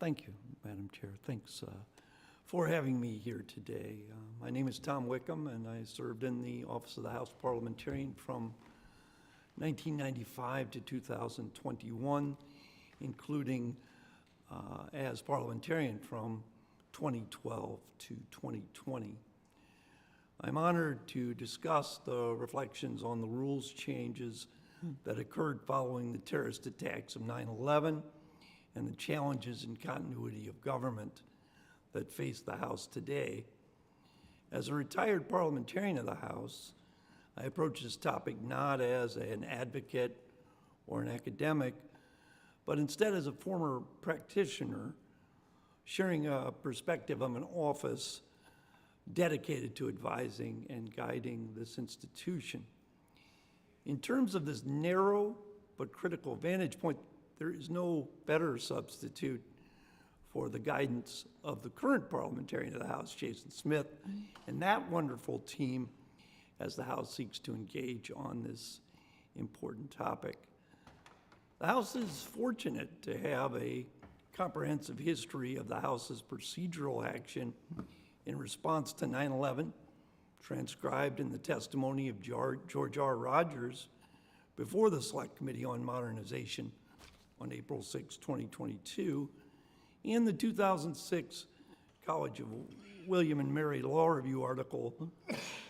Thank you, Madam Chair. Thanks for having me here today. My name is Tom Wickham, and I served in the Office of the House Parliamentarian from 1995 to 2021, including as parliamentarian from 2012 to 2020. I'm honored to discuss the reflections on the rules changes that occurred following the terrorist attacks of 9/11 and the challenges in continuity of government that face the House today. As a retired parliamentarian of the House, I approach this topic not as an advocate or an academic, but instead as a former practitioner, sharing a perspective of an office dedicated to advising and guiding this institution. In terms of this narrow but critical vantage point, there is no better substitute for the guidance of the current parliamentarian of the House, Jason Smith, and that wonderful team as the House seeks to engage on this important topic. The House is fortunate to have a comprehensive history of the House's procedural action in response to 9/11, transcribed in the testimony of George R. Rogers before the Select Committee on Modernization on April 6, 2022, and the 2006 College of William and Mary Law Review article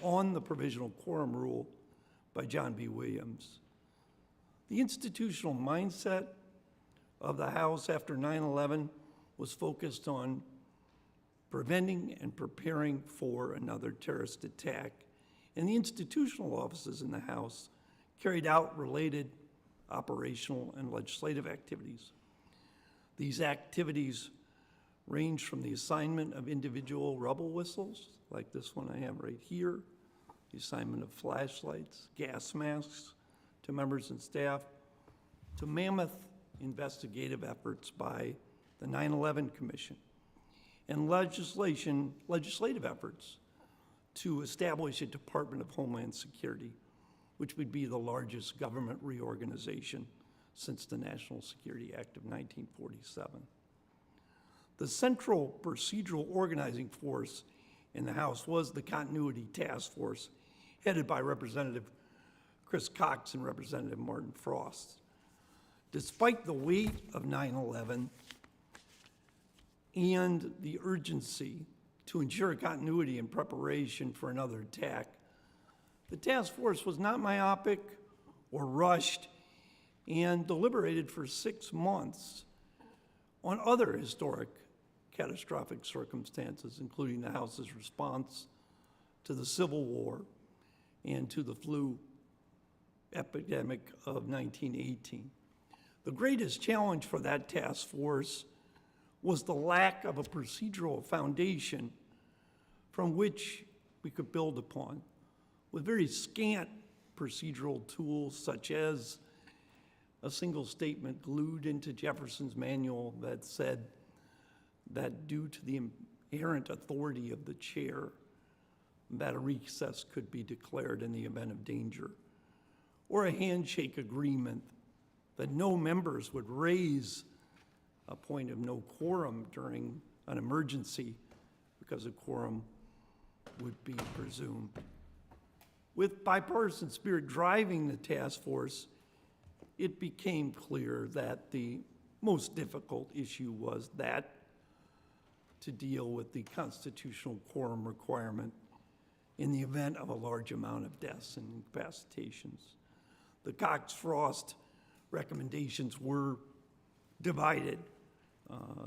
on the provisional quorum rule by John B. Williams. The institutional mindset of the House after 9/11 was focused on preventing and preparing for another terrorist attack, and the institutional offices in the House carried out related operational and legislative activities. These activities range from the assignment of individual rubble whistles, like this one I have right here, the assignment of flashlights, gas masks to members and staff, to mammoth investigative efforts by the 9/11 Commission, and legislative efforts to establish a Department of Homeland Security, which would be the largest government reorganization since the National Security Act of 1947. The central procedural organizing force in the House was the Continuity Task Force, headed by Representative Chris Cox and Representative Martin Frost. Despite the weight of 9/11 and the urgency to ensure continuity and preparation for another attack, the task force was not myopic or rushed and deliberated for 6 months on other historic catastrophic circumstances, including the House's response to the Civil War and to the flu epidemic of 1918. The greatest challenge for that task force was the lack of a procedural foundation from which we could build upon, with very scant procedural tools such as a single statement glued into Jefferson's manual that said that due to the inherent authority of the chair, that a recess could be declared in the event of danger, or a handshake agreement that no members would raise a point of no quorum during an emergency because a quorum would be presumed. With bipartisan spirit driving the task force, it became clear that the most difficult issue was that to deal with the constitutional quorum requirement in the event of a large amount of deaths and incapacitations. The Cox-Frost recommendations were divided,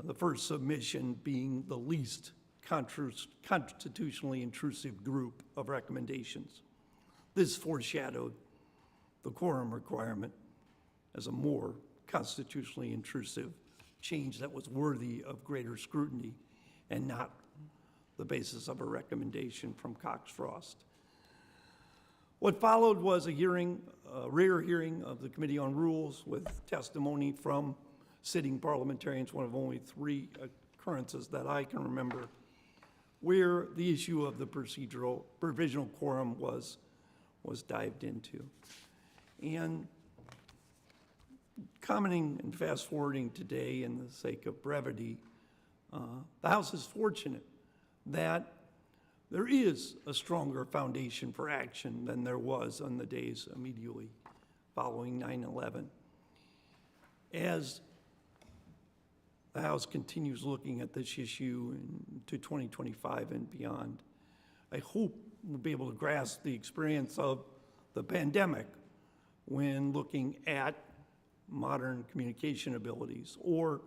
the first submission being the least constitutionally intrusive group of recommendations. This foreshadowed the quorum requirement as a more constitutionally intrusive change that was worthy of greater scrutiny and not the basis of a recommendation from Cox-Frost. What followed was a rare hearing of the Committee on Rules with testimony from sitting parliamentarians, one of only 3 occurrences that I can remember, where the issue of the provisional quorum was dived into. And commenting and fast forwarding today in the sake of brevity, The House is fortunate that there is a stronger foundation for action than there was on the days immediately following 9/11. As the House continues looking at this issue to 2025 and beyond, I hope we'll be able to grasp the experience of the pandemic when looking at modern communication abilities, or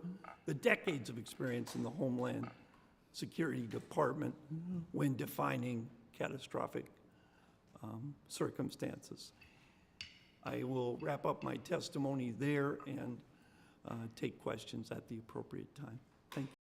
the decades of experience in the Homeland Security Department when defining catastrophic circumstances. I will wrap up my testimony there and take questions at the appropriate time. Thank you.